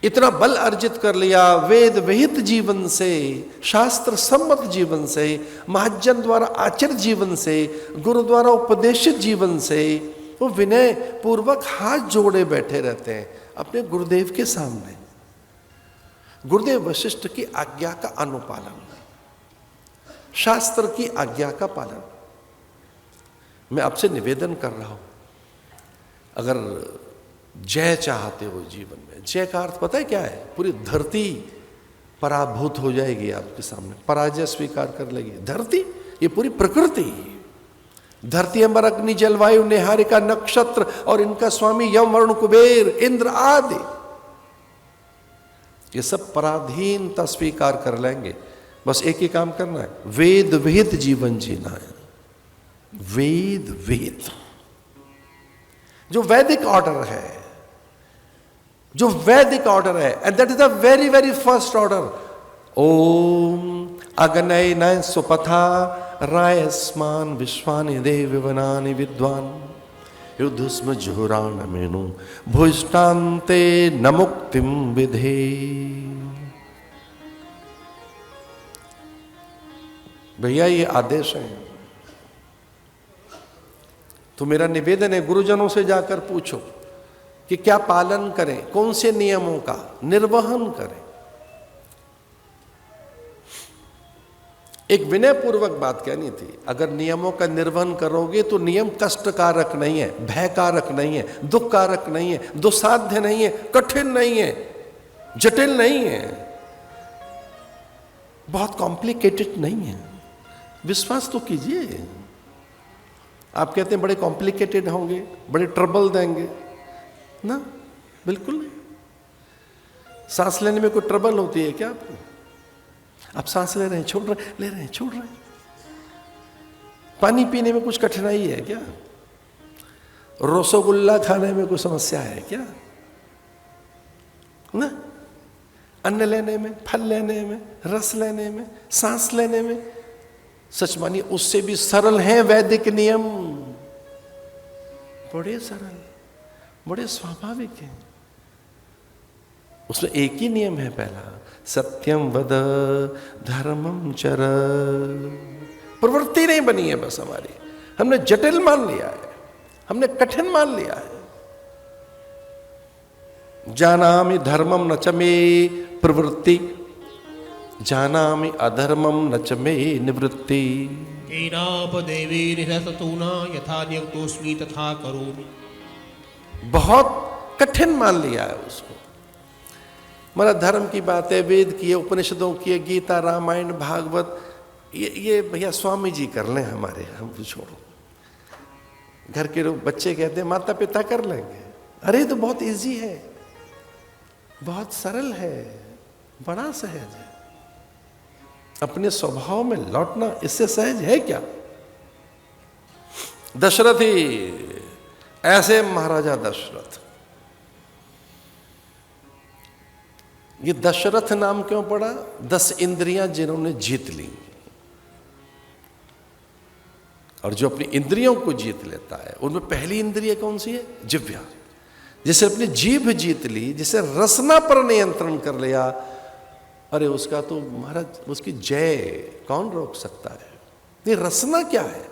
इतना बल अर्जित कर लिया वेद विहित जीवन से, शास्त्र सम्मत जीवन से, महाजन द्वारा आचरित जीवन से, गुरु द्वारा उपदेशित जीवन से, वो विनय पूर्वक हाथ जोड़े बैठे रहते हैं अपने गुरुदेव के सामने। गुरुदेव वशिष्ठ की आज्ञा का अनुपालन, शास्त्र की आज्ञा का पालन। मैं आपसे निवेदन कर रहा हूं, अगर जय चाहते हो जीवन में, जय का अर्थ पता है क्या है? पूरी धरती पराभूत हो जाएगी आपके सामने, पराजय स्वीकार कर लेगी धरती। ये पूरी प्रकृति, धरती अम्बर अग्नि जलवायु निहारिका नक्षत्र और इनका स्वामी यम वरुण कुबेर इंद्र आदि, ये सब पराधीनता स्वीकार कर लेंगे। बस एक ही काम करना है, वेद विहित जीवन जीना है। वेद विहित जो वैदिक ऑर्डर है, जो वैदिक ऑर्डर है, and that is the very very first order. ओम अग्नय नय सुपथा रायस्मान विश्वानि देव वनानि विद्वान युद्धस्म जुहुरान मेनु भुष्टान्ते न मुक्तिम विधे। भैया ये आदेश है, तो मेरा निवेदन है गुरुजनों से जाकर पूछो कि क्या पालन करें, कौन से नियमों का निर्वहन करें। एक विनय पूर्वक बात कहनी थी, अगर नियमों का निर्वहन करोगे तो नियम कष्टकारक नहीं है, भयकारक नहीं है, दुखकारक नहीं है, दुस्साध्य नहीं है, कठिन नहीं है, जटिल नहीं है, बहुत कॉम्प्लिकेटेड नहीं है। विश्वास तो कीजिए। आप कहते हैं बड़े कॉम्प्लिकेटेड होंगे, बड़े ट्रबल देंगे ना, बिल्कुल नहीं। सांस लेने में कोई ट्रबल होती है क्या आपको? आप सांस ले रहे हैं, छोड़ रहे हैं, ले रहे हैं, छोड़ रहे हैं। पानी पीने में कुछ कठिनाई है क्या? रसगुल्ला खाने में कोई समस्या है क्या? ना, अन्न लेने में, फल लेने में, रस लेने में, सांस लेने में, सच मानिए उससे भी सरल है वैदिक नियम, बड़े सरल, बड़े स्वाभाविक हैं। उसमें एक ही नियम है, पहला सत्यम वद धर्मम चर। प्रवृत्ति नहीं बनी है बस हमारी, हमने जटिल मान लिया है, हमने कठिन मान लिया है। जानामि धर्मम न च मे प्रवृत्ति, जानामि अधर्मम न च मे निवृत्ति। केनापदेवी निरस्तूना यथा नियुक्तोऽस्मि तथा करोमि। बहुत कठिन मान लिया है उसको। मतलब धर्म की बात है, वेद की है, उपनिषदों की है, गीता रामायण भागवत, ये भैया स्वामी जी कर लें हमारे, हम तो छोड़ो। घर के लोग बच्चे कहते हैं माता पिता कर लेंगे। अरे तो बहुत इजी है, बहुत सरल है, बड़ा सहज है। अपने स्वभाव में लौटना इससे सहज है क्या? दशरथ ही ऐसे महाराजा दशरथ, ये दशरथ नाम क्यों पड़ा? 10 इंद्रियां जिन्होंने जीत ली। और जो अपनी इंद्रियों को जीत लेता है, उनमें पहली इंद्रिय कौन सी है? जिह्वा। जिसे अपनी जीभ जीत ली, जिसे रसना पर नियंत्रण कर लिया, अरे उसका तो महाराज, उसकी जय कौन रोक सकता है? ये रसना क्या है?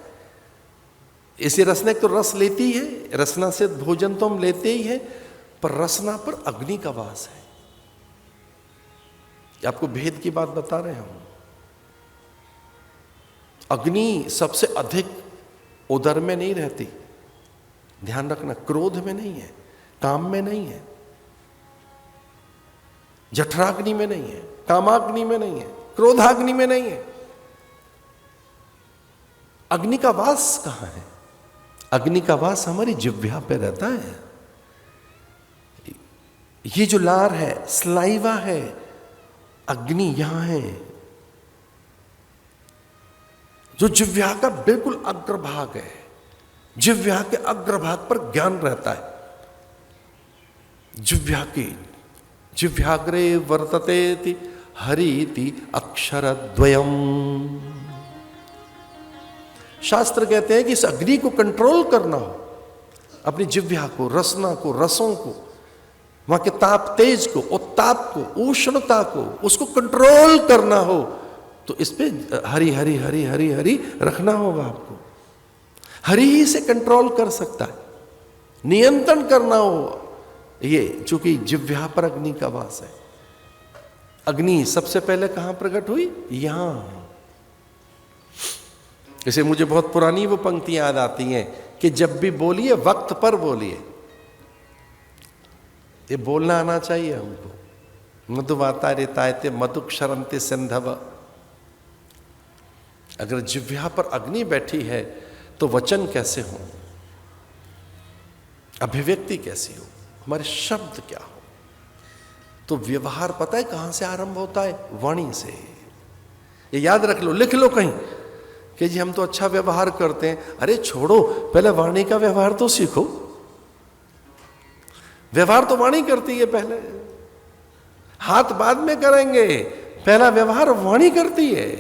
इसी रसना तो रस लेती है, रसना से भोजन तो हम लेते ही हैं, पर रसना पर अग्नि का वास है। आपको भेद की बात बता रहे हम। अग्नि सबसे अधिक उदर में नहीं रहती, ध्यान रखना, क्रोध में नहीं है, काम में नहीं है, जठराग्नि में नहीं है, कामाग्नि में नहीं है, क्रोधाग्नि में नहीं है। अग्नि का वास कहां है? अग्नि का वास हमारी जिह्वा पे रहता है। ये जो लार है, स्लाइवा है, अग्नि यहां है। जो जिह्वा का बिल्कुल अग्रभाग है, जिह्वा के अग्रभाग पर ज्ञान रहता है। जिह्वा की जिह्वाग्रे वर्तते हरिति अक्षरद्वयम। शास्त्र कहते हैं कि इस अग्नि को कंट्रोल करना हो, अपनी जिह्वा को, रसना को, रसों को, वहां के ताप तेज को, उत्ताप को, उष्णता को, उसको कंट्रोल करना हो तो इस पे हरी हरी हरी हरी हरी रखना होगा आपको। हरि ही से कंट्रोल कर सकता है, नियंत्रण करना हो। ये चूंकि जिह्वा पर अग्नि का वास है। अग्नि सबसे पहले कहां प्रकट हुई? यहां। जैसे मुझे बहुत पुरानी वो पंक्तियां याद आती हैं कि जब भी बोलिए वक्त पर बोलिए। ये बोलना आना चाहिए हमको। मधुवाता रेतायते मधुक्षरंते सिंधव। अगर जिह्वा पर अग्नि बैठी है तो वचन कैसे हो, अभिव्यक्ति कैसी हो, हमारे शब्द क्या हो। तो व्यवहार पता है कहां से आरंभ होता है? वाणी से। ये याद रख लो, लिख लो कहीं कि जी हम तो अच्छा व्यवहार करते हैं। अरे छोड़ो, पहले वाणी का व्यवहार तो सीखो। व्यवहार तो वाणी करती है पहले, हाथ बाद में करेंगे, पहला व्यवहार वाणी करती है।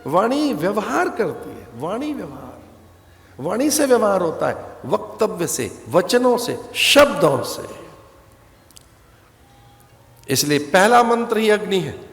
वाणी व्यवहार करती है, वाणी व्यवहार। वाणी से व्यवहार होता है, वक्तव्य से, वचनों से, शब्दों से। इसलिए पहला मंत्र ही अग्नि है।